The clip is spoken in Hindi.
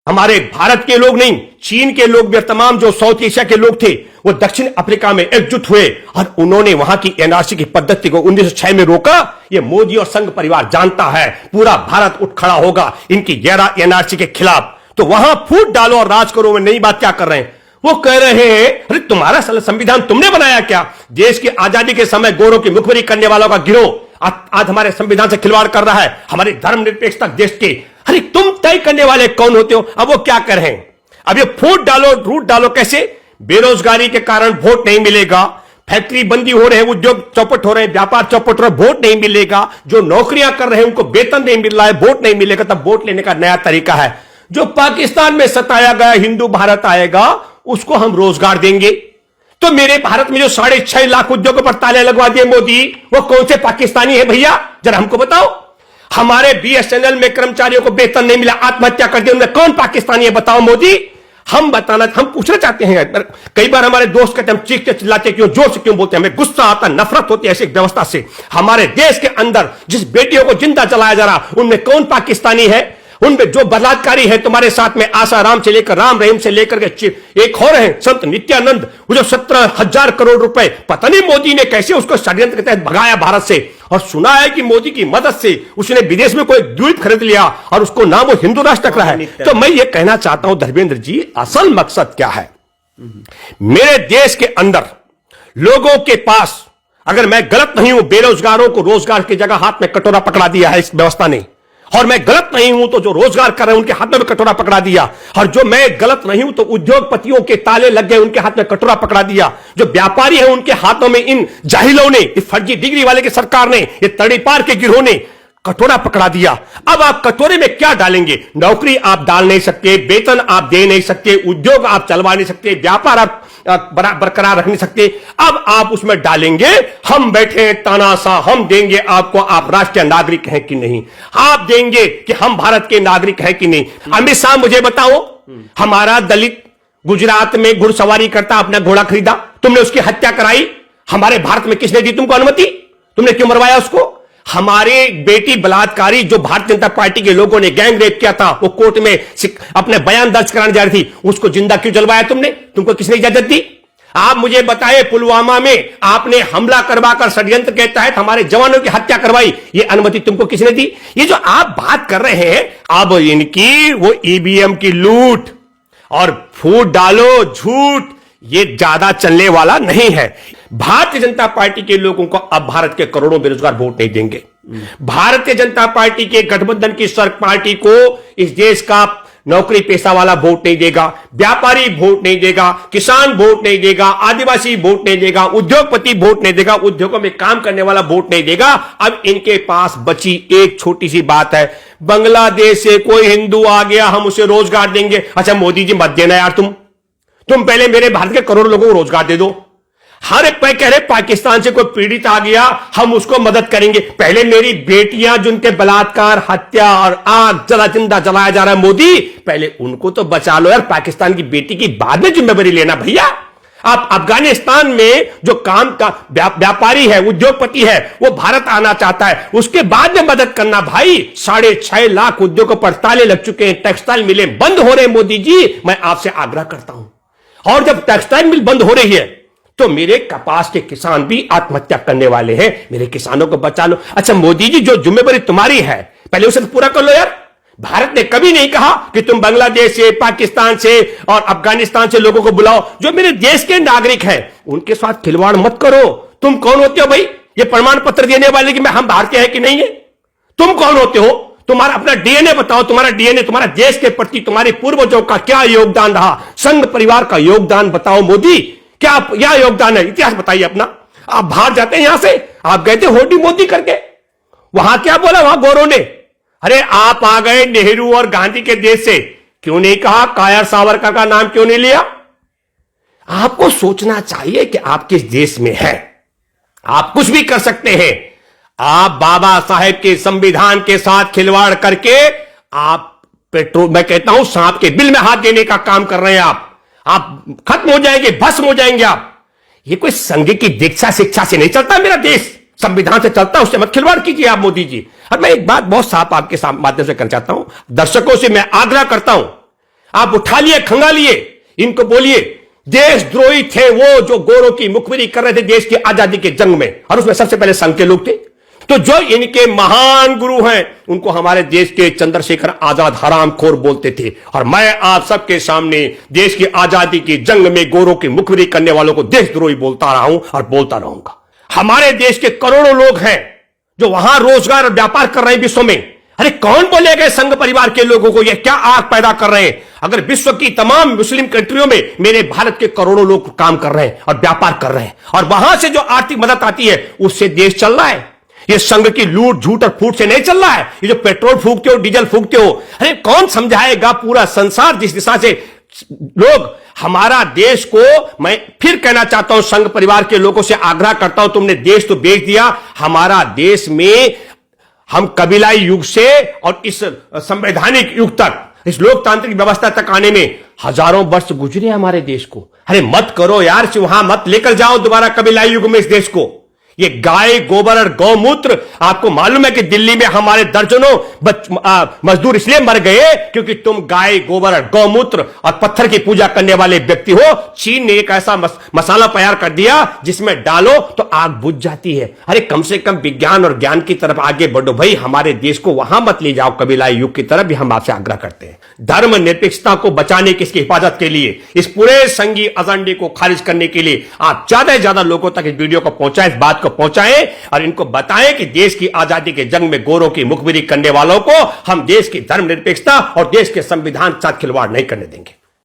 हमारे भारत के लोग नहीं, चीन के लोग भी, तमाम जो साउथ एशिया के लोग थे वो दक्षिण अफ्रीका में एकजुट हुए और उन्होंने वहां की एनआरसी की पद्धति को 1906 में रोका। ये मोदी और संघ परिवार जानता है, पूरा भारत उठ खड़ा होगा इनकी गैर एनआरसी के खिलाफ। तो वहां फूट डालो और राज करो में नई बात क्या कर रहे हैं? वो कह रहे हैं अरे तुम्हारा संविधान तुमने बनाया क्या? देश की आजादी के समय गोरों की मुखबिरी करने वालों का गिरोह आज हमारे संविधान से खिलवाड़ कर रहा है, हमारे धर्मनिरपेक्षता देश के। अरे तुम तय करने वाले कौन होते हो? अब वो क्या कर रहे हैं? अब ये फूट डालो रूट डालो कैसे? बेरोजगारी के कारण वोट नहीं मिलेगा, फैक्ट्री बंदी हो रहे हैं, उद्योग चौपट हो रहे हैं, व्यापार चौपट हो रहा है, वोट नहीं मिलेगा। जो नौकरियां कर रहे हैं उनको वेतन नहीं मिल रहा है, वोट नहीं मिलेगा। तब वोट लेने का नया तरीका है, जो पाकिस्तान में सताया गया हिंदू भारत आएगा उसको हम रोजगार देंगे। तो मेरे भारत में जो 6.5 लाख उद्योगों पर ताले लगवा दिए मोदी, वो कौन से पाकिस्तानी है भैया? जरा हमको बताओ। हमारे बीएसएनएल में कर्मचारियों को वेतन नहीं मिला, आत्महत्या कर दी, उनमें कौन पाकिस्तानी है बताओ मोदी? हम पूछना चाहते हैं। कई बार हमारे दोस्त कहते हैं हम चीखते चिल्लाते क्यों, जोर से क्यों बोलते हैं, हमें गुस्सा आता, नफरत होती है ऐसी व्यवस्था से। हमारे देश के अंदर जिस बेटियों को जिंदा जलाया जा रहा उनमें कौन पाकिस्तानी है? उनमें जो बलात्कारी है तुम्हारे साथ में, आसाराम से लेकर राम रहीम से लेकर के एक हो रहे हैं संत नित्यानंद, वो जो 17,000 करोड़ रुपए पता नहीं मोदी ने कैसे उसको षड्यंत्र के तहत भगाया भारत से। और सुना है कि मोदी की मदद से उसने विदेश में कोई द्वीप खरीद लिया और उसको नाम वो हिंदू राष्ट्र रख रहा है। तो मैं ये कहना चाहता हूं धर्मेंद्र जी, असल मकसद क्या है? मेरे देश के अंदर लोगों के पास, अगर मैं गलत नहीं हूं, बेरोजगारों को रोजगार की जगह हाथ में कटोरा पकड़ा दिया है इस व्यवस्था ने। और मैं गलत नहीं हूं तो जो रोजगार कर रहे हैं उनके हाथ में कटोरा पकड़ा दिया। और जो मैं गलत नहीं हूं तो उद्योगपतियों के ताले लग गए, उनके हाथ में कटोरा पकड़ा दिया। जो व्यापारी है उनके हाथों में इन जाहिलों ने, इस फर्जी डिग्री वाले की सरकार ने, ये तड़ीपार के गिरोह ने कटोरा पकड़ा दिया। अब आप कटोरे में क्या डालेंगे? नौकरी आप डाल नहीं सकते, वेतन आप दे नहीं सकते, उद्योग आप चलवा नहीं सकते, व्यापार आप बरकरार रख नहीं सकते। अब आप उसमें डालेंगे हम बैठे तानाशाह, हम देंगे आपको आप राष्ट्रीय नागरिक हैं कि नहीं, आप देंगे कि हम भारत के नागरिक हैं कि नहीं। अमित शाह मुझे बताओ, हमारा दलित गुजरात में घुड़सवारी करता अपना घोड़ा खरीदा, तुमने उसकी हत्या कराई। हमारे भारत में किसने दी तुमको अनुमति? तुमने क्यों मरवाया उसको? हमारे बेटी बलात्कारी जो भारतीय जनता पार्टी के लोगों ने गैंग रेप किया था, वो कोर्ट में अपने बयान दर्ज कराने जा रही थी, उसको जिंदा क्यों जलवाया तुमने? तुमको किसने इजाजत दी? आप मुझे बताए, पुलवामा में आपने हमला करवाकर षड्यंत्र के तहत हमारे जवानों की हत्या करवाई, ये अनुमति तुमको किसने दी? ये जो आप बात कर रहे हैं, अब इनकी वो ईवीएम की लूट और फूट डालो झूठ, ये ज्यादा चलने वाला नहीं है। भारतीय जनता पार्टी के लोगों को अब भारत के करोड़ों बेरोजगार वोट नहीं देंगे। भारतीय जनता पार्टी के गठबंधन की पार्टी को इस देश का नौकरी पेशा वाला वोट नहीं देगा, व्यापारी वोट नहीं देगा, किसान वोट नहीं देगा, आदिवासी वोट नहीं देगा, उद्योगपति वोट नहीं देगा, उद्योगों में काम करने वाला वोट नहीं देगा। अब इनके पास बची एक छोटी सी बात है, बांग्लादेश से कोई हिंदू आ गया हम उसे रोजगार देंगे। अच्छा मोदी जी मत देना यार, तुम पहले मेरे भारत के करोड़ों लोगों को रोजगार दे दो। हर एक पे कह रहे पाकिस्तान से कोई पीड़ित आ गया हम उसको मदद करेंगे। पहले मेरी बेटियां जिनके बलात्कार, हत्या और आग जिंदा जलाया जा रहा है मोदी, पहले उनको तो बचा लो यार। पाकिस्तान की बेटी की बाद में जिम्मेदारी लेना भैया। आप अफगानिस्तान में जो काम का व्यापारी है, उद्योगपति है, वो भारत आना चाहता है, उसके बाद में मदद करना भाई। 6.5 लाख उद्योगों पर ताले लग चुके हैं, टेक्सटाइल मिलें बंद हो रहे हैं। मोदी जी मैं आपसे आग्रह करता हूं, और जब टेक्सटाइल मिल बंद हो रही है तो मेरे कपास के किसान भी आत्महत्या करने वाले हैं, मेरे किसानों को बचा लो। अच्छा मोदी जी जो जिम्मेदारी तुम्हारी है पहले उसे पूरा कर लो यार। भारत ने कभी नहीं कहा कि तुम बांग्लादेश से, पाकिस्तान से और अफगानिस्तान से लोगों को बुलाओ। जो मेरे देश के नागरिक हैं उनके साथ खिलवाड़ मत करो। तुम कौन होते हो भाई ये प्रमाण पत्र देने वाले कि मैं हम भारतीय हैं कि नहीं है? तुम कौन होते हो? तुम्हारा अपना डीएनए बताओ, तुम्हारा डीएनए, तुम्हारा देश के प्रति तुम्हारे पूर्वजों का क्या योगदान रहा, संघ परिवार का योगदान बताओ मोदी, क्या योगदान है, इतिहास बताइए अपना। आप बाहर जाते हैं यहां से, आप गए थे होडी मोदी करके, वहां क्या बोला वहां गोरों ने? अरे आप आ गए नेहरू और गांधी के देश से, क्यों नहीं कहा कायर सावरकर का नाम क्यों नहीं लिया? आपको सोचना चाहिए कि आप किस देश में हैं। आप कुछ भी कर सकते हैं। आप बाबा साहेब के संविधान के साथ खिलवाड़ करके आप पेट्रोल, मैं कहता हूं सांप के बिल में हाथ देने का काम कर रहे हैं। आप खत्म हो जाएंगे, भस्म हो जाएंगे आप। ये कोई संघ की दीक्षा शिक्षा से नहीं चलता मेरा देश, संविधान से चलता, उससे मत खिलवाड़ कीजिए आप मोदी जी। अब मैं एक बात बहुत साफ आपके माध्यम से करना चाहता हूं, दर्शकों से मैं आग्रह करता हूं, आप उठा लिए, खंगालिए, इनको बोलिए देशद्रोही थे वो जो गोरों की मुखबिरी कर रहे थे देश की आजादी के जंग में, और उसमें सबसे पहले संघ के लोग थे। तो जो इनके महान गुरु हैं उनको हमारे देश के चंद्रशेखर आजाद हरामखोर बोलते थे। और मैं आप सबके सामने देश की आजादी की जंग में गोरों की मुखबिरी करने वालों को देशद्रोही बोलता रहा हूं और बोलता रहूंगा। हमारे देश के करोड़ों लोग हैं जो वहां रोजगार और व्यापार कर रहे हैं विश्व में। अरे कौन बोलेगा संघ परिवार के लोगों को ये क्या आग पैदा कर रहे हैं? अगर विश्व की तमाम मुस्लिम कंट्रियों में मेरे भारत के करोड़ों लोग काम कर रहे हैं और व्यापार कर रहे हैं, और वहां से जो आर्थिक मदद आती है उससे देश चल रहा है। ये संघ की लूट झूठ और फूट से नहीं चल रहा है। ये जो पेट्रोल फूकते हो, डीजल फूकते हो, अरे कौन समझाएगा? पूरा संसार जिस दिशा से लोग हमारा देश को, मैं फिर कहना चाहता हूं, संघ परिवार के लोगों से आग्रह करता हूं, तुमने देश तो बेच दिया। हमारा देश में हम कबीलाई युग से और इस संवैधानिक युग तक, इस लोकतांत्रिक व्यवस्था तक आने में हजारों वर्ष गुजरे हमारे देश को। अरे मत करो यार, वहां मत लेकर जाओ दोबारा कबीलाई युग में इस देश को। ये गाय गोबर और गौमूत्र, आपको मालूम है कि दिल्ली में हमारे दर्जनों मजदूर इसलिए मर गए क्योंकि तुम गाय गोबर और गौमूत्र और पत्थर की पूजा करने वाले व्यक्ति हो। चीन ने एक ऐसा मसाला तैयार कर दिया जिसमें डालो तो आग बुझ जाती है। अरे कम से कम विज्ञान और ज्ञान की तरफ आगे बढ़ो भाई, हमारे देश को वहां मत ले जाओ कबीलाई युग की तरफ भी हम आपसे आग्रह करते हैं। धर्म निरपेक्षता को बचाने की, इसकी हिफाजत के लिए, इस पूरे संघीय एजेंडे को खारिज करने के लिए आप ज्यादा से ज्यादा लोगों तक इस वीडियो को पहुंचाएं, इस बात को पहुंचाएं और इनको बताएं कि देश की आजादी के जंग में गोरों की मुखबिरी करने वालों को हम देश की धर्म निरपेक्षता और देश के संविधान के साथ खिलवाड़ नहीं करने देंगे।